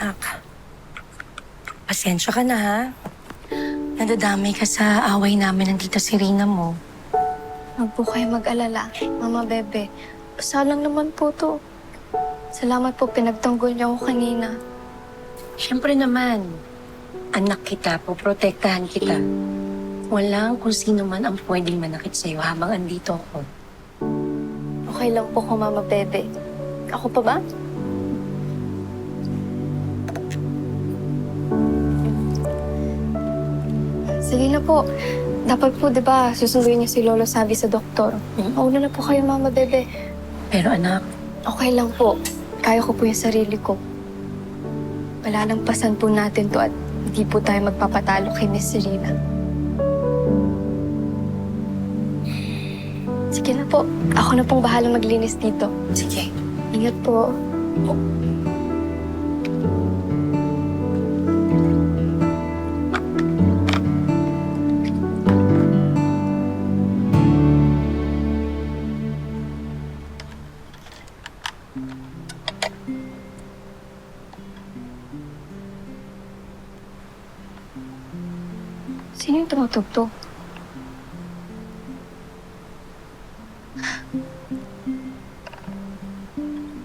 Anak, pasensya ka na ha. Nadadamay ka sa away namin ng tita Serena mo. Huwag po kayo mag-alala, Mama Bebe. Salang naman po to. Salamat po, pinagtanggol niyo ako kanina. Siyempre naman, anak kita, poprotektahan kita. Walang kung sino man ang pwedeng manakit sa'yo habang andito ako. Okay lang po ko, Mama Bebe. Ako pa ba? Sige na po. Dapat po, di ba, susunduin niyo si Lolo Sabi sa doktor. Mauna na po kayo, Mama Bebe. Pero anak, Okay lang po. Kaya ko po yung sarili ko. Palalampasan po natin to at hindi po tayo magpapatalo kay Miss Serena. Sige na po. Ako na pong bahala maglinis dito. sige. Ingat po. Sino yung tumutugtog?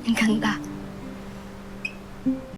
Ang ganda.